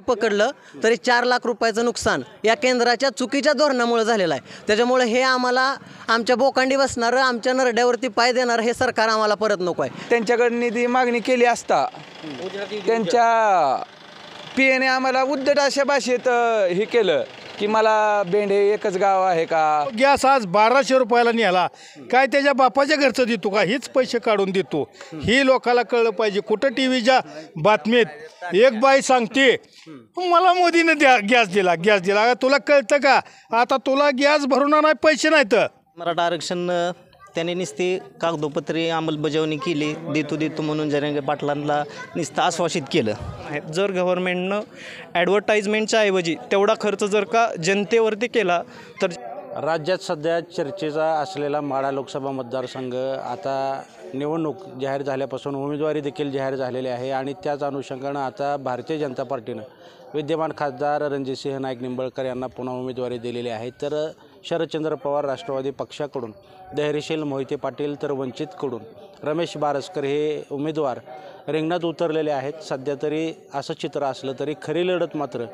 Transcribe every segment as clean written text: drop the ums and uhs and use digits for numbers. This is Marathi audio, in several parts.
पकडलं तरी 4 लाख रुपयाचं नुकसान या केंद्राच्या चुकीच्या धोरणामुळे झालेलं आहे। त्याच्यामुळे हे आम्हाला आमच्या बोकांडी बसणारं, आमच्या नरड्यावरती पाय देणारं हे सरकार आम्हाला परत नको आहे। त्यांच्याकडे निधी मागणी केली असता त्यांच्या पीएने आम्हाला उद्धट अशा भाषेत हे केलं की मला बेंडे एकच गाव आहे का। गॅस आज 1200 रुपयाला न्याला, काय त्याच्या बापाच्या घरचं देतो का, हीच पैसे काढून देतो। ही लोकाला कळलं पाहिजे। कुठं टी व्हीच्या बातमीत एक बाई सांगते मला मोदीने गॅस दिला, तुला कळतं का? आता तुला गॅस भरून नाही पैसे नाहीत। मराठा आरक्षण त्यांनी नुसती कागदोपत्री अंमलबजावणी केली, देतो म्हणून जरांगे पाटलांना नुसतं आश्वासित केलं। जर गव्हर्नमेंटनं ॲडव्हर्टाइजमेंटच्या ऐवजी तेवढा खर्च जर का जनतेवरती केला तर राज्यात सध्या चर्चेचा असलेला माढा लोकसभा मतदारसंघ आता निवडणूक जाहीर झाल्यापासून उमेदवारी देखील जाहीर झालेली आहे आणि त्याच अनुषंगानं आता भारतीय जनता पार्टीनं विद्यमान खासदार रणजितसिंह नाईक निंबाळकर यांना पुन्हा उमेदवारी दिलेली आहे। तर शरदचंद्र पवार राष्ट्रवादी पक्षाकडून, धैर्यशील मोहिते पाटील तर वंचितकडून रमेश बारसकर हे उमेदवार रिंगणात उतरलेले आहेत। सध्या तरी असं चित्र असलं तरी खरी लढत मात्र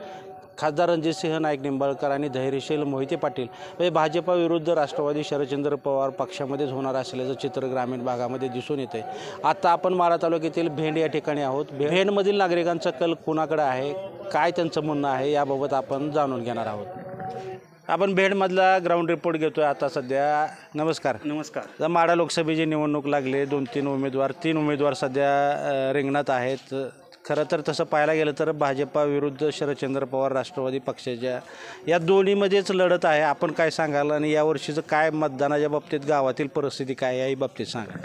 खासदार रणजितसिंह नाईक निंबाळकर आणि धैर्यशील मोहिते पाटील हे भाजपा विरुद्ध राष्ट्रवादी शरदचंद्र पवार पक्षामध्येच होणार असल्याचं चित्र ग्रामीण भागामध्ये दिसून येते। आता आपण माढा तालुक्यातील भेंड या ठिकाणी आहोत। भेंडमधील नागरिकांचा कल कुणाकडे आहे, काय त्यांचं म्हणणं आहे याबाबत आपण जाणून घेणार आहोत। आपण भेंडमधला ग्राउंड रिपोर्ट घेतोय आता सध्या। नमस्कार। नमस्कार। माढा लोकसभेची निवडणूक लागली, 2-3 उमेदवार, 3 उमेदवार सध्या रिंगणात आहेत। खरं तर तसं पाहायला गेलं तर भाजपा विरुद्ध शरदचंद्र पवार राष्ट्रवादी पक्षाच्या या दोन्हीमध्येच लढत आहे। आपण काय सांगाल आणि यावर्षीचं काय मतदानाच्या बाबतीत गावातील परिस्थिती काय याही बाबतीत सांगा।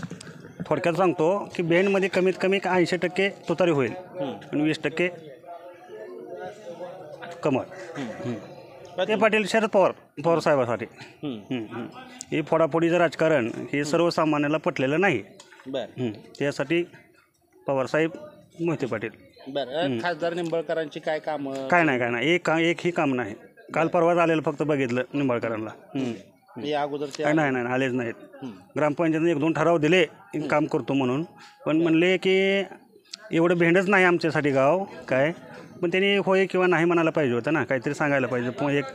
थोडक्यात सांगतो की भेंडमध्ये कमीत कमी 80% तुतारी होईल आणि 20% कमळ। ते पाटील शरद पवार साहेबांसाठी हे फोडाफोडीचं राजकारण हे सर्वसामान्याला पटलेलं नाही। त्यासाठी पवारसाहेब मोहिते पाटील। बरं, खासदार निंबाळकरांची काय कामं? काय नाही एकही काम नाही। काल परवा आलेलं फक्त बघितलं निंबाळकरांना। या अगोदर नाही आलेच नाहीत। ग्रामपंचायतीने 1-2 ठराव दिले काम करतो म्हणून, पण म्हणले की एवढं भेंडच नाही आमच्यासाठी गाव काय, पण त्यांनी होय किंवा नाही म्हणायला पाहिजे होतं ना, काहीतरी सांगायला पाहिजे। पण एक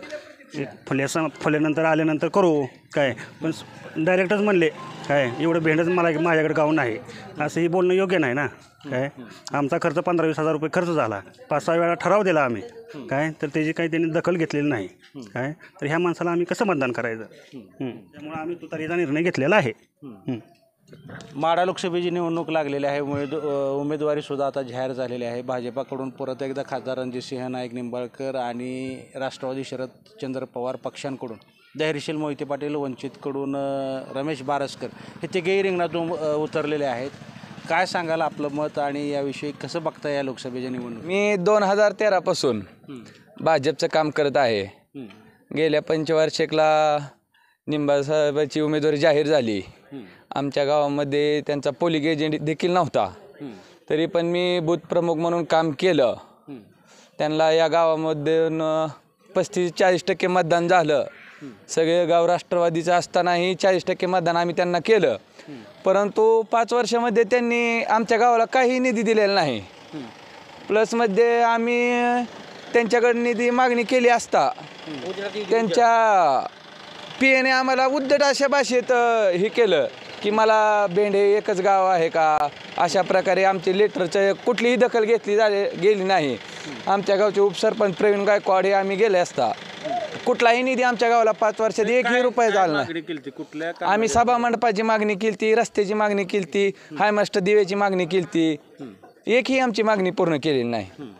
फुल्यानंतर आल्यानंतर करू काय, पण डायरेक्टच म्हणले काय एवढं भेंडच माझ्याकडे गाव नाही, असंही बोलणं योग्य नाही ना काय। आमचा खर्च 15-20 हजार रुपये खर्च झाला, 5-6 वेळा ठराव दिला आम्ही काय, तर त्याची काही त्यांनी दखल घेतलेली नाही काय, तर ह्या माणसाला आम्ही कसं मतदान करायचं। त्यामुळे आम्ही तुतारीचा निर्णय घेतलेला आहे। माढा लोकसभेची निवडणूक लागलेली आहे, उमेदवारीसुद्धा आता जाहीर झालेली आहे। भाजपाकडून परत एकदा खासदार रणजितसिंह नाईक निंबाळकर आणि राष्ट्रवादी शरदचंद्र पवार पक्षांकडून धैर्यशील मोहिते पाटील, वंचितकडून रमेश बारसकर हे तिघेही रिंगणात उतरलेले आहेत। काय सांगाल आपलं मत आणि याविषयी कसं बघता या लोकसभेच्या निवडणूक? मी 2013 पासून भाजपचं काम करत आहे। गेल्या पंचवार्षिकला निंबाळसाहेबाची उमेदवारी जाहीर झाली। आमच्या गावामध्ये त्यांचा पोलिंग एजंट देखील नव्हता, तरी पण मी बूथ प्रमुख म्हणून काम केलं। त्यांना या गावामधून 35-40% मतदान झालं। सगळे गाव राष्ट्रवादीचं असतानाही 40% मतदान आम्ही त्यांना केलं, परंतु 5 वर्षामध्ये त्यांनी आमच्या गावाला काही निधी दिलेला नाही। प्लसमध्ये आम्ही त्यांच्याकडे निधी मागणी केली असता त्यांच्या पीएने आम्हाला उद्धट अशा भाषेत हे केलं की मला बेंडे एकच गाव आहे का, अशा प्रकारे आमचे लेटरचं कुठलीही दखल गेली नाही। आमच्या गावचे उपसरपंच प्रवीण गायकवाड हे आम्ही गेले असता कुठलाही निधी आमच्या गावाला 5 वर्षात 1ही रुपये झाला नाही। आम्ही सभा मंडपाची मागणी केली, रस्त्याची मागणी केली, हायमास्टर दिव्याची मागणी केली, एकही आमची मागणी पूर्ण केलेली नाही।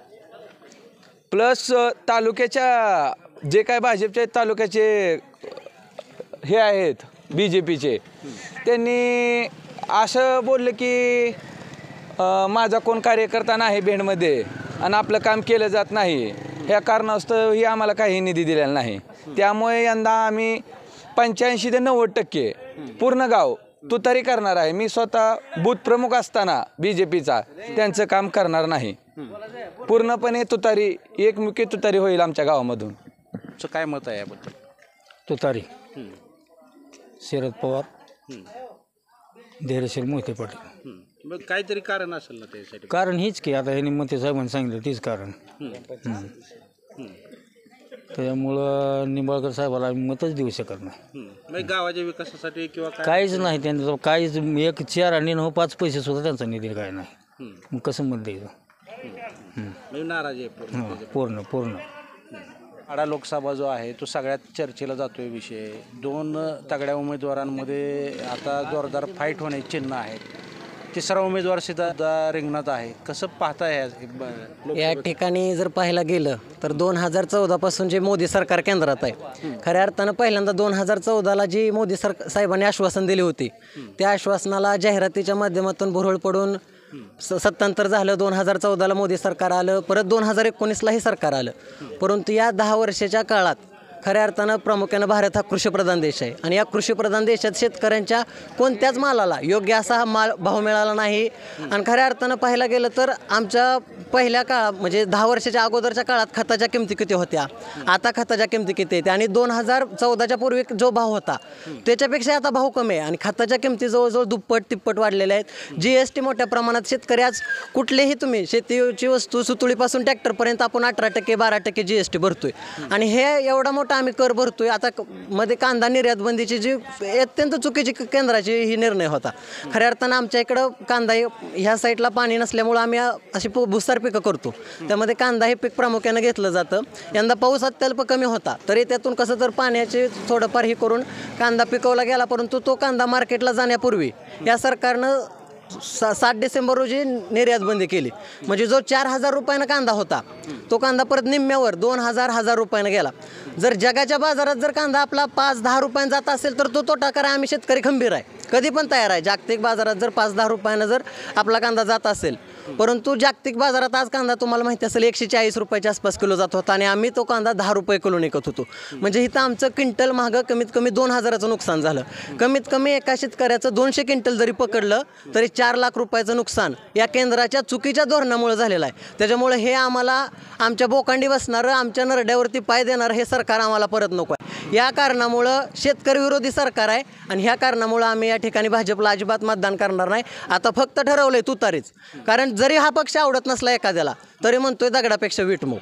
प्लस तालुक्याच्या जे काय भाजपच्या तालुक्याचे हे आहेत BJPचे, त्यांनी असं बोललं की माझा कोण कार्यकर्ता नाही भेंडमध्ये आणि आपलं काम केलं जात नाही, ह्या कारणास्तव ही आम्हाला काही निधी दिलेला नाही। त्यामुळे यंदा आम्ही 85 ते 90% पूर्ण गाव तुतारी करणार आहे। मी स्वतः बूथ प्रमुख असताना BJPचा त्यांचं काम करणार नाही, पूर्णपणे तुतारी, एकमुखी तुतारी होईल आमच्या गावामधून। काय मत आहे याबद्दल? तुतारी शरद पवार, धैर्यशील मोहिते पाटील। मग काहीतरी कारण असेल ना त्यासाठी. कारण हीच की आता ह्यांनी मते साहेबांनी सांगितलं तीच कारण. त्यामुळं निंबाळकर साहेबाला आम्ही मतच देऊ शकत नाही. मग गावाच्या विकासासाठी किंवा काहीच नाही त्यांचं, काहीच एक 4 आणि 9 5 पैसे सुद्धा त्यांचा निधी काय नाही. मग कसं मत द्यायचं? म्हणजे नाराज आहे पूर्ण. पूर्ण माढा लोकसभा जो आहे तो सगळ्यात चर्चेला जातोय विषय. 2 तगड्या उमेदवारांमध्ये आता जोरदार फाईट होण्याची चिन्ह आहेत. तिसरा उमेदवार सुद्धा रिंगणात आहे. कसं पाहताय या ठिकाणी जर पाहायला गेलं तर 2014 पासून जे मोदी सरकार केंद्रात आहे, खऱ्या अर्थानं पहिल्यांदा 2014ला जी मोदी साहेबांनी आश्वासन दिली होती त्या आश्वासनाला जाहिरातीच्या माध्यमातून भुरळ पडून सत्तांतर झालं. 2014ला मोदी सरकार आलं, परत 2019लाही सरकार आलं. परंतु या 10 वर्षाच्या काळात खऱ्या अर्थानं प्रामुख्यानं भारत हा कृषीप्रधान देश आहे आणि या कृषीप्रधान देशात शेतकऱ्यांच्या कोणत्याच मालाला योग्य असा हा भाव मिळाला नाही. आणि खऱ्या अर्थानं पाहायला गेलं तर आमच्या पहिल्या काळात म्हणजे 10 वर्षाच्या अगोदरच्या काळात खताच्या किमती किती होत्या, आता खताच्या किमती किती आहेत आणि 2014च्या पूर्वी जो भाव होता त्याच्यापेक्षा आता भाव कमी आहे आणि खताच्या किमती जवळजवळ दुप्पट तिप्पट वाढलेल्या आहेत. GST मोठ्या प्रमाणात शेतकरी आज कुठलेही तुम्ही शेतीची वस्तू सुतुळीपासून ट्रॅक्टरपर्यंत आपण 18% 12% GST भरतोय आणि हे एवढा मोठा आम्ही कर भरतोय. आता मध्ये कांदा निर्यात बंदीची जी अत्यंत चुकीची केंद्राची ही निर्णय होता. खऱ्या अर्थानं आमच्या इकडं कांदा ह्या साईडला पाणी नसल्यामुळं आम्ही अशी भुसार पिकं करतो, त्यामध्ये कांदा हे पीक प्रामुख्यानं घेतलं जातं. यंदा पाऊस अत्यल्प कमी होता तरी त्यातून कसं तर पाण्याचे थोडंफार हे करून कांदा पिकवला गेला. परंतु तो कांदा मार्केटला जाण्यापूर्वी या सरकारनं 7 डिसेंबर रोजी निर्यात बंदी केली. म्हणजे जो 4,000 रुपयानं कांदा होता तो कांदा परत निम्म्यावर 2,000 रुपयानं गेला. जर जगाच्या बाजारात जर कांदा आपला 5-10 रुपयानं जात असेल तर तो तोटा करा आम्ही शेतकरी खंबीर आहे, कधी पण तयार आहे. जागतिक बाजारात जर 5-10 रुपयानं जर आपला कांदा जात असेल, परंतु जागतिक बाजारात आज कांदा तुम्हाला माहिती असेल 140 रुपयाच्या आसपास किलो जात होता आणि आम्ही तो कांदा 10 रुपये किलो निघत होतो. म्हणजे इथं आमचं क्विंटल मागं कमीत कमी 2,000चं नुकसान झालं. कमीत कमी एका शेतकऱ्याचं 200 क्विंटल जरी पकडलं तरी 4 लाख रुपयाचं नुकसान या केंद्राच्या चुकीच्या धोरणामुळे झालेलं आहे. त्याच्यामुळे हे आम्हाला आमच्या बोकांडी बसणारं, आमच्या नरड्यावरती पाय देणारं हे सरकार आम्हाला परत नको आहे. या कारणामुळं शेतकरी विरोधी सरकार आहे आणि ह्या कारणामुळं आम्ही या ठिकाणी भाजपला अजिबात मतदान करणार नाही. आता फक्त ठरवलंय तुतारीच, कारण जरी हा पक्ष आवडत नसला एखाद्याला तरी म्हणतोय दगडापेक्षा वीट मऊ.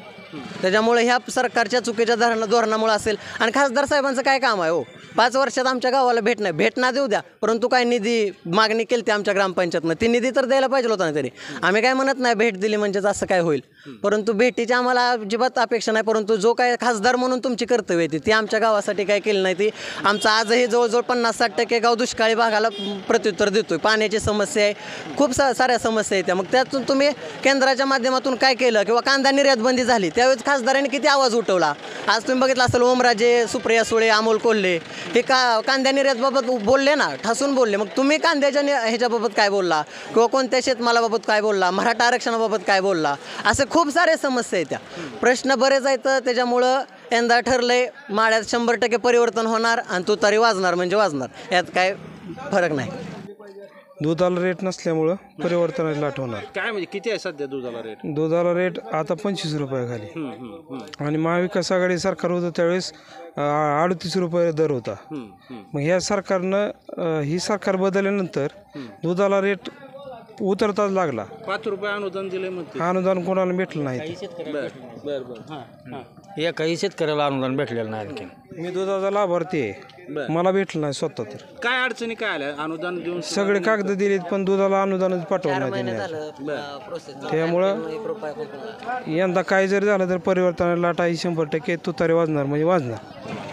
त्याच्यामुळे ह्या सरकारच्या चुकीच्या धोरणामुळे असेल. आणि खासदार साहेबांचं काय काम आहे हो, 5 वर्षात आमच्या गावाला भेट ना देऊ द्या, परंतु काय निधी मागणी केली ती आमच्या ग्रामपंचायतनं, ती निधी तर द्यायला पाहिजे होता ना. तरी आम्ही काय म्हणत नाही भेट दिली म्हणजेच असं काय होईल, परंतु भेटीची आम्हाला अजिबात अपेक्षा नाही. परंतु जो काय खासदार म्हणून तुमची कर्तव्य आहे ती आमच्या गावासाठी काय केली नाही. ती आमचं आजही जवळजवळ 50-60% गाव दुष्काळी भागाला प्रत्युत्तर देतोय. पाण्याची समस्या आहे, खूप साऱ्या समस्या आहेत त्या. मग त्यातून तुम्ही केंद्राच्या माध्यमातून काय केलं किंवा कांदा निर्यात बंदी झाली त्यावेळेस खासदारांनी किती आवाज उठवला. आज तुम्ही बघितलं असेल ओमराजे, सुप्रिया सुळे, अमोल कोल्हे हे कांद्या निर्यातबाबत बोलले ना, ठासून बोलले. मग तुम्ही कांद्याच्या ह्याच्याबाबत काय बोलला किंवा कोणत्या शेतमालाबाबत काय बोलला, मराठा आरक्षणाबाबत काय बोलला, असे खूप सारे समस्या आहेत त्या. प्रश्न बरेच आहेत. त्याच्यामुळं यंदा ठरलंय माड्यात 100% परिवर्तन होणार आणि तुतारी वाजणार म्हणजे वाजणार, यात काय फरक नाही. दुधाला रेट नसल्यामुळं परिवर्तनाची लाट होणार. काय म्हणजे किती आहे सध्या दुधाला रेट? दुधाला रेट आता 25 रुपयाखाली आणि महाविकास आघाडी सरकार होतं त्यावेळेस 38 रुपये दर होता. मग ह्या सरकारनं ही सरकार बदलल्यानंतर दुधाला रेट उतरताच लागला. 5 रुपये अनुदान दिले म्हणते. अनुदान कोणाला भेटलं नाही. एकाही शेतकऱ्याला अनुदान भेटलेलं नाही. आणखी मी दुधाचा लाभार्थी आहे, मला भेटलं नाही स्वतः. तर काय अडचणी काय आल्या अनुदान देऊन? सगळे कागद दिलेत पण दुधाला अनुदानच पाठवलं नाही त्यांनी. त्यामुळं यंदा काय जरी झालं तर परिवर्तनाला लाट आहे 100%. तुतारी वाजणार म्हणजे वाजणार.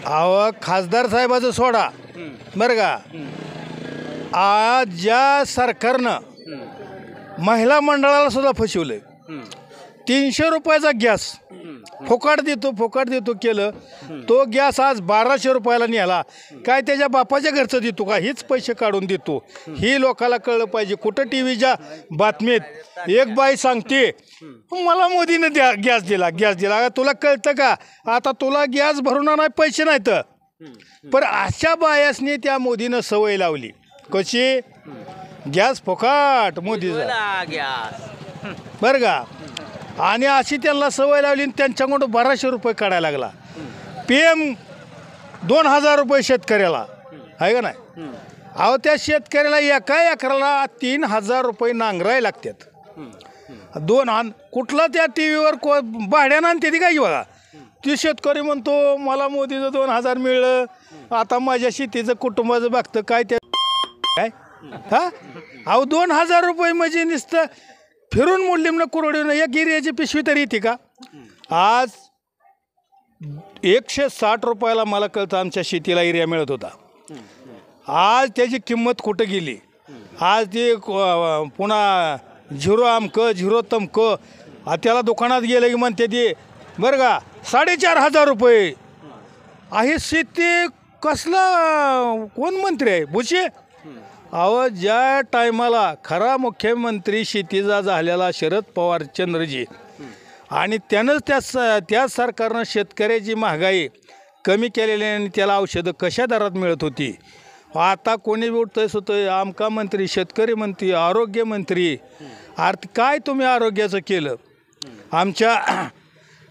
अहो खासदार साहेबाचं सोडा बरं का, आज ज्या सरकारनं महिला मंडळाला सुद्धा फसवलंय. 300 रुपयाचा गॅस फोकाट देतो केलं, तो गॅस आज 1200 रुपयाला नेला. काय त्याच्या बापाच्या घरचं देतो का, हीच पैसे काढून देतो. ही लोकाला कळलं पाहिजे. कुठं TVच्या बातमीत एक बाई सांगते मला मोदीनं गॅस दिला. तुला कळतं का, आता तुला गॅस भरून आणाय पैसे नाहीत. पण अशा बायासनी त्या मोदीनं सवय लावली. कशी? गॅस फोकाट मोदीचा बरं का. आणि अशी त्यांना सवय लावली आणि त्यांच्याकडून 1200 रुपये काढायला लागला. PM 2000 रुपये शेतकऱ्याला आहे का नाही. अहो त्या शेतकऱ्याला एका एकराला 3,000 रुपये नांगराय लागतात. कुठला त्या टी व्हीवर भाड्यानं आणते ती काय बघा. ती शेतकरी म्हणतो मला मोदीचं 2,000 मिळलं, आता माझ्या शेतीचं कुटुंबाचं बघतं काय त्या काय हा. अहो 2,000 रुपये म्हणजे नुसतं फिरून मुलीमनं कुरडीनं एक गिर्याची पिशवी तरी येते का. आज 160 रुपयाला मला कळतं आमच्या शेतीला एरिया मिळत होता. आज त्याची किंमत कुठं गेली. आज ती पुन्हा झिरो अमकं झिरो तमकं त्याला दुकानात गेलं की म्हणते ते बरं का 4,500 रुपये. आहे शेती कसला कोण मंत्री आहे भुसे. अहो ज्या टायमाला खरा मुख्यमंत्री शेतीचा झालेला शरद पवार चंद्रजी आणि त्यानंच त्या सरकारनं शेतकऱ्याची महागाई कमी केलेली आणि त्याला औषधं कशा दरात मिळत होती. आता कोणी उठतंय होतंय आमका मंत्री शेतकरी मंत्री आरोग्यमंत्री. काय तुम्ही आरोग्याचं केलं. आमच्या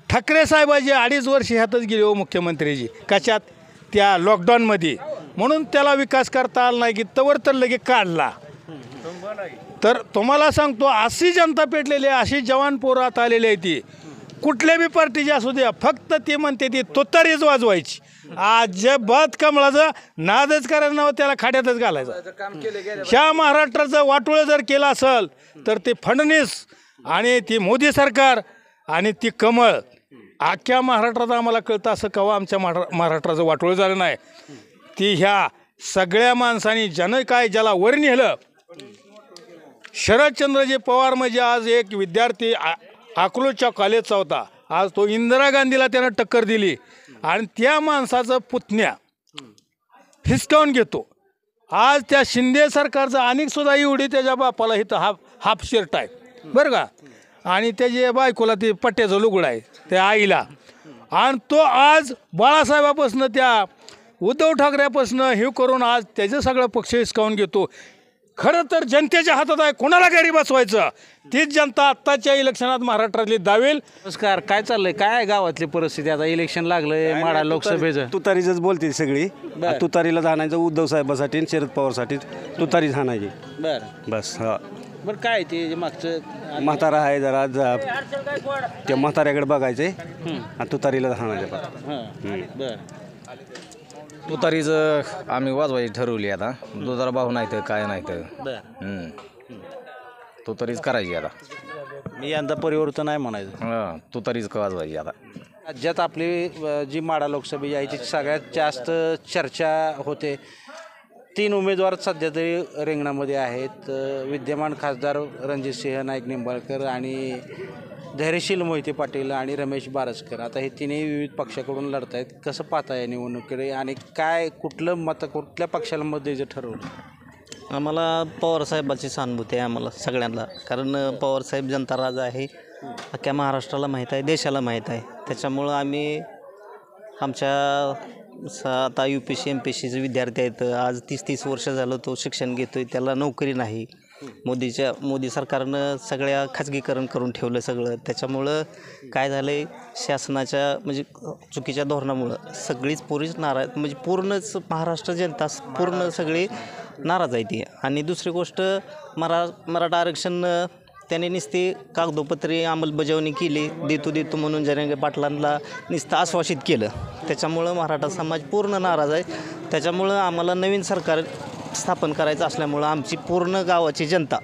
ठाकरे साहेबाची 2.5 वर्ष ह्यातच गेली हो मुख्यमंत्रीची. कशात त्या लॉकडाऊनमध्ये. म्हणून त्याला विकास करता आला नाही की तवर तर लगे काढला. तर तुम्हाला सांगतो अशी जनता पेटलेली आहे, अशी जवान पोरं आता आलेली आहे ती कुठल्या बी पार्टीची असू द्या. फक्त ती म्हणते ती तुतारीच वाजवायची. अजिबात कमळाचं नादच करायचं नाव त्याला खाड्यातच घालायचं. ह्या महाराष्ट्राचं वाटोळं जर केलं असेल तर ते फडणवीस आणि ती मोदी सरकार आणि ती कमळ अख्ख्या महाराष्ट्रात आम्हाला कळतं असं कवा आमच्या महाराष्ट्राचं वाटोळं झालं नाही. ती ह्या सगळ्या माणसांनी काय ज्याला वर नेलं. शरदचंद्रजी पवार म्हणजे आज एक विद्यार्थी अकलूजच्या कॉलेजचा होता. आज तो इंदिरा गांधीला त्यानं टक्कर दिली आणि त्या माणसाचं पुतण्या हिसकावून घेतो. आज त्या शिंदे सरकारचं अनेक सुद्धा एवढी त्याच्या बापाला इथं हाफ शर्ट आहे बरं का. आणि त्याच्या बायकोला ते पट्ट्याचं लुगडं आहे त्या आईला. आणि तो आज बाळासाहेबापासून त्या उद्धव ठाकरेपासून हे करून आज त्याचं सगळं पक्ष हिसकावून घेतो. खरं तर जनतेच्या हातात आहे कोणाला घरी बसवायचं तीच जनता आत्ताच्या इलेक्शनात महाराष्ट्रातली दावेल. नमस्कार, काय चाललंय, काय आहे गावातली परिस्थिती. आता इलेक्शन लागलंय माडा लोकसभेचं. तुतारीच बोलते सगळी. तुतारीला जाण्याचं उद्धव साहेबासाठी आणि शरद पवारसाठी तुतारी हाणायची बरं बस. हा बरं काय ते मागचं म्हातारा आहे जरा त्या म्हाताऱ्याकडे बघायचे आणि तुतारीला हाणायचं. बरं तुतारीचं आम्ही वाजवायची ठरवली आता. दुधाला भाव नाही तर काय नाही तर तुतारीच करायची आता. मी यंदा परिवर्तन आहे म्हणायचं. तुतारीच वाजवायची आता. राज्यात आपली जी माडा लोकसभा यायची सगळ्यात जास्त चर्चा होते. 3 उमेदवार सध्या तरी रिंगणामध्ये आहेत. विद्यमान खासदार रणजितसिंह नाईक निंबाळकर आणि धैर्यशील मोहिते पाटील आणि रमेश बारसकर. आता हे तिन्ही विविध पक्षाकडून लढत आहेत. कसं पाहता या निवडणुकीकडे आणि काय कुठल्या पक्षाला मत द्यायचं ठरवलं. आम्हाला पवारसाहेबाची सहानुभूती आहे आम्हाला सगळ्यांना. कारण पवारसाहेब जनता राजा आहे. अख्ख्या महाराष्ट्राला माहीत आहे, देशाला माहीत आहे. त्याच्यामुळं आम्ही आमच्या आता UPSC MPSCचे विद्यार्थी आहेत. आज 30 वर्ष झालं तो शिक्षण घेतो आहे, त्याला नोकरी नाही. मोदी सरकारनं सगळ्या खाजगीकरण करून ठेवलं सगळं. त्याच्यामुळं काय झालं आहे शासनाच्या म्हणजे चुकीच्या धोरणामुळं सगळीच पोरीच नाराज म्हणजे पूर्णच महाराष्ट्र जनता पूर्ण सगळी नाराज आहे ती. आणि दुसरी गोष्ट मराठा आरक्षण त्याने नुसती कागदोपत्री अंमलबजावणी केली. देतो म्हणून जरांगे पाटलांना नुसतं आश्वासित केलं. त्याच्यामुळं मराठा समाज पूर्ण नाराज आहे. त्याच्यामुळं आम्हाला नवीन सरकार स्थापन करायचं असल्यामुळं आमची पूर्ण गावाची जनता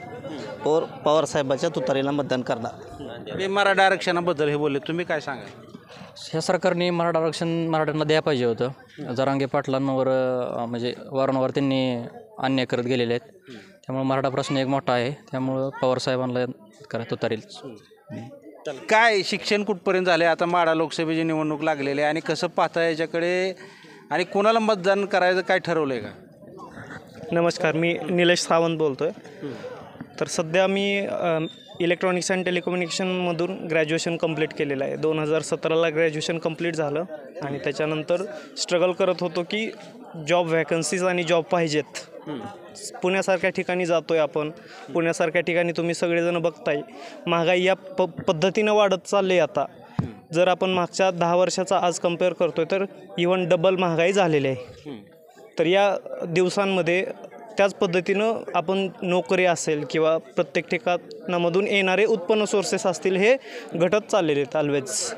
पवारसाहेबाच्या तुतारीला मतदान करणार. मी मराठा आरक्षणाबद्दल हे बोलले, तुम्ही काय सांगाल. ह्या सरकारने मराठा आरक्षण मराठ्यांना द्यायला पाहिजे होतं. जरांगे पाटलांवर म्हणजे वारंवार त्यांनी अन्याय करत गेलेले आहेत. त्यामुळे मराठा प्रश्न एक मोठा आहे. त्यामुळं पवारसाहेबांना करा तुतारीच. काय शिक्षण कुठपर्यंत झाले. आता माडा लोकसभेची निवडणूक लागलेली आहे आणि कसं पाहता याच्याकडे आणि कोणाला मतदान करायचं काय ठरवलं आहे का. नमस्कार, मी निलेश सावंत बोलतो आहे. तर सध्या मी इलेक्ट्रॉनिक्स अँड टेलिकम्युनिकेशनमधून ग्रॅज्युएशन कंप्लीट केलेलं आहे. 2017ला ग्रॅज्युएशन कंप्लीट झालं आणि त्याच्यानंतर स्ट्रगल करत होतो की जॉब व्हॅकन्सीज आणि जॉब पाहिजेत. पुण्यासारख्या ठिकाणी जातो आहे आपण. पुण्यासारख्या ठिकाणी तुम्ही सगळेजण बघताय महागाई या पद्धतीनं वाढत चालली आहे. आता जर आपण मागच्या 10 वर्षाचा आज कम्पेअर करतो आहे तर इव्हन डबल महागाई झालेली आहे. तर या दिवसांमध्ये त्याच पद्धतीनं आपण नोकरी असेल किंवा प्रत्येक ठिकाणामधून येणारे उत्पन्न सोर्सेस असतील हे घटत चाललेले आहेत ऑलवेज.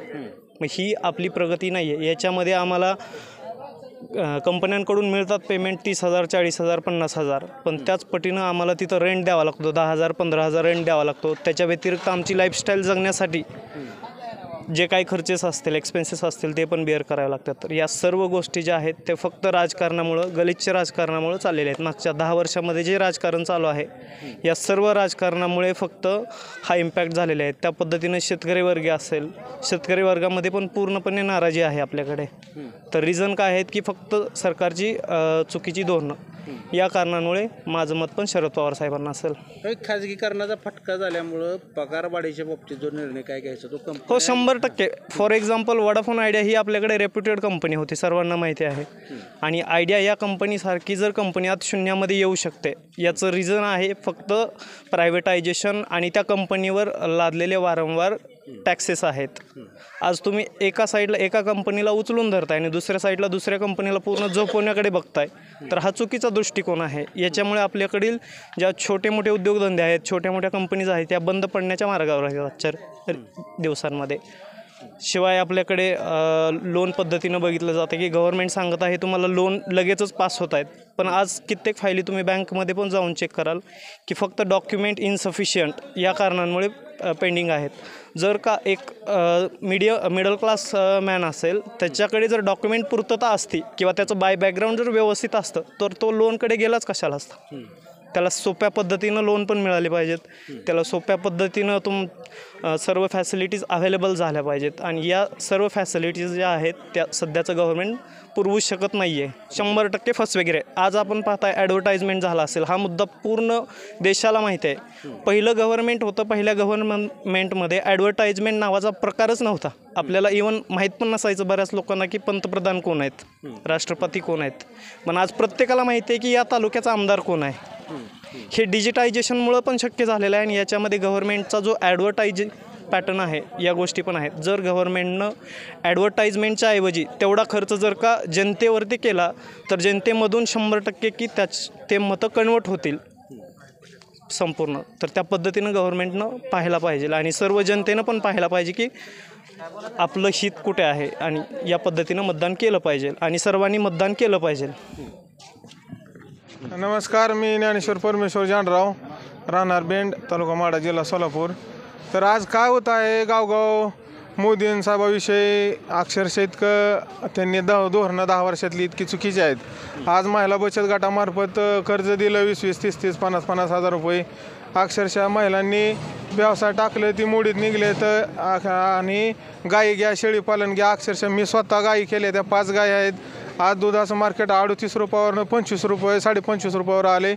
मग ही आपली प्रगती नाही आहे. याच्यामध्ये आम्हाला कंपन्यांकडून मिळतात पेमेंट 30,000 40,000 50,000, पण त्याच पटीनं आम्हाला तिथं रेंट द्यावा लागतो, 10,000 15,000 रेंट द्यावा लागतो. त्याच्या व्यतिरिक्त आमची लाईफस्टाईल जगण्यासाठी जे काही खर्चेस असतील, एक्सपेन्सेस असतील, ते पण बेअर करावे लागतात. तर या सर्व गोष्टी ज्या आहेत ते फक्त राजकारणामुळं, गलिच्छ राजकारणामुळं चाललेले आहेत. मागच्या 10 वर्षामध्ये जे राजकारण चालू आहे या सर्व राजकारणामुळे फक्त हा इम्पॅक्ट झालेला आहे. त्या पद्धतीनं शेतकरी वर्ग असेल, शेतकरी वर्गामध्ये पण पूर्णपणे नाराजी आहे आपल्याकडे. तर रिझन काय आहेत की फक्त सरकारची चुकीची धोरणं, या कारणामुळे माझं मत पण शरद पवार साहेबांना असेल. खाजगीकरणाचा फटका झाल्यामुळं पगारवाढीच्या बाबतीत जो निर्णय काय घ्यायचा तो हो 100%. फॉर एक्झाम्पल वोडाफोन आयडिया ही आपल्याकडे रेप्युटेड कंपनी होती, सर्वांना माहिती आहे. आणि आयडिया या कंपनीसारखी जर कंपनी आज शून्यामध्ये येऊ शकते, याचं रिझन आहे फक्त प्रायव्हेटायझेशन आणि त्या कंपनीवर लादलेले वारंवार टॅक्सेस आहेत. आज तुम्ही एका साईडला एका कंपनीला उचलून धरताय आणि दुसऱ्या साईडला दुसऱ्या कंपनीला पूर्ण झोपवण्याकडे बघताय, तर हा चुकीचा दृष्टिकोन आहे. याच्यामुळे आपल्याकडील ज्या छोटे मोठे उद्योगधंदे आहेत, छोट्या मोठ्या कंपनीज आहेत, त्या बंद पडण्याच्या मार्गावर आहेत आजच्या दिवसांमध्ये. शिवाय आपल्याकडे लोन पद्धतीनं बघितलं जातं की गव्हर्नमेंट सांगत आहे तुम्हाला लोन लगेचच पास होत आहेत, पण आज कित्येक फायली तुम्ही बँकमध्ये पण जाऊन चेक कराल की फक्त डॉक्युमेंट इनसफिशियंट या कारणांमुळे पेंडिंग आहेत. जर का एक मिडल क्लास मॅन असेल, त्याच्याकडे जर डॉक्युमेंट पूर्तता असती किंवा त्याचं बॅकग्राऊंड जर व्यवस्थित असतं, तर तो लोनकडे गेलाच कशाला असता. त्याला सोप्या पद्धतीनं लोन पण मिळाले पाहिजेत, त्याला सोप्या पद्धतीनं सर्व फॅसिलिटीज अवेलेबल झाल्या पाहिजेत. आणि या सर्व फॅसिलिटीज ज्या आहेत त्या सध्याचं गव्हर्नमेंट पुरवू शकत नाही आहे. 100% फसवेगिरी. आज आपण पाहताय ॲडव्हर्टाइजमेंट झाला असेल, हा मुद्दा पूर्ण देशाला माहिती आहे. पहिलं गव्हर्नमेंट होतं, पहिल्या गव्हर्नमेंटमध्ये ॲडव्हर्टाइजमेंट नावाचा प्रकारच नव्हता. आपल्याला इवन माहीत पण नसायचं बऱ्याच लोकांना की पंतप्रधान कोण आहेत, राष्ट्रपती कोण आहेत. पण आज प्रत्येकाला माहिती आहे की या तालुक्याचा आमदार कोण आहे. हे डिजिटायझेशनमुळं पण शक्य झालेलं आहे. आणि याच्यामध्ये गव्हर्नमेंटचा जो पॅटर्न आहे, या गोष्टी पण आहेत. जर गव्हर्नमेंटनं ॲडव्हर्टाइजमेंटच्या ऐवजी तेवढा खर्च जर का जनतेवरती केला, तर जनतेमधून 100% की ते मतं कन्वर्ट होतील संपूर्ण. तर त्या पद्धतीनं गव्हर्नमेंटनं पाहायला पाहिजे आणि सर्व जनतेनं पण पाहायला पाहिजे की आपलं हित कुठे आहे आणि या पद्धतीनं मतदान केलं पाहिजे आणि सर्वांनी मतदान केलं पाहिजे. नमस्कार, मी ज्ञानेश्वर परमेश्वर जानराव, राहणार बेंड, तालुका माढा, जिल्हा सोलापूर. तर आज काय होत आहे, गावगाव मोदी साहेबाविषयी अक्षरशः इतकं त्यांनी धोरणं 10 वर्षातली इतकी चुकीची आहेत. आज महिला बचत गटामार्फत कर्ज दिलं 20-20, 30-30, 50-50 हजार रुपये. अक्षरशः महिलांनी व्यवसाय टाकलं, ती मोडीत निघले. तर आणि गाई घ्या, शेळीपालन घ्या. अक्षरशः मी स्वतः गाई केल्या, त्या 5 गाई आहेत. आज दुधाचं मार्केट 38 रुपयावरनं 25 रुपये, 25.5 रुपयावर आले.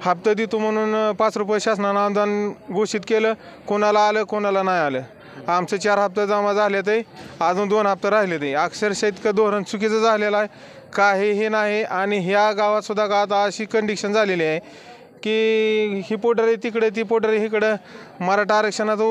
हप्ता देतो म्हणून 5 रुपये शासनानं अनुदान घोषित केलं. कोणाला आलं, कोणाला नाही आलं. आमचं 4 हप्ते जमा झाले, ते अजून 2 हप्ते राहिले. ते अक्षरशः इतकं धोरण चुकीचं झालेलं आहे, काहीही नाही. आणि ह्या गावातसुद्धा आता अशी कंडिशन झालेली आहे की ही पोटरी तिकडे, ती पोटरी इकडं. मराठा आरक्षणाचा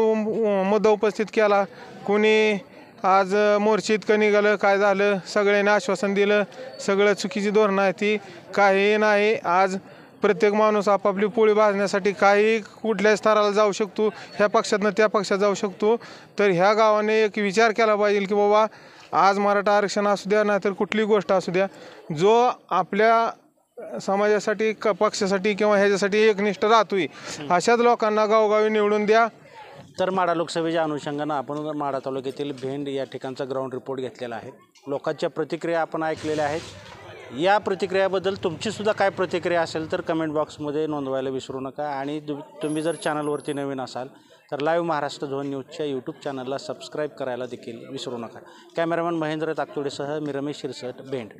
मुद्दा उपस्थित केला, कोणी आज मोर्चे इतकं निघालं, काय झालं, सगळ्यांनी आश्वासन दिलं. सगळं चुकीची धोरणं आहे ती, काहीही नाही. आज प्रत्येक माणूस आपापली पोळी भाजण्यासाठी काही कुठल्याही स्तराला जाऊ शकतो, ह्या पक्षातनं त्या पक्षात जाऊ शकतो. तर ह्या गावाने एक विचार केला पाहिजे की बाबा आज मराठा आरक्षण असू द्या, नाहीतर कुठली गोष्ट असू द्या, जो आपल्या समाजासाठी पक्षासाठी किंवा ह्याच्यासाठी एकनिष्ठ राहतोय, अशाच लोकांना गावोगावी निवडून द्या. तर माढा लोकसभेच्या अनुषंगानं आपण माढा तालुक्यातील भेंड या ठिकाणचा ग्राउंड रिपोर्ट घेतलेला आहे. लोकांच्या प्रतिक्रिया आपण ऐकलेल्या आहेत. या प्रतिक्रियाबद्दल तुमचीसुद्धा काय प्रतिक्रिया असेल तर कमेंट बॉक्समध्ये नोंदवायला विसरू नका. आणि तुम्ही जर चॅनलवरती नवीन असाल तर लाईव्ह महाराष्ट्र झोन न्यूजच्या यूट्यूब चॅनलला सबस्क्राईब करायला देखील विसरू नका. कॅमेरामॅन महेंद्र ताकतोडेसह मी रमेश शिरसट, भेंड.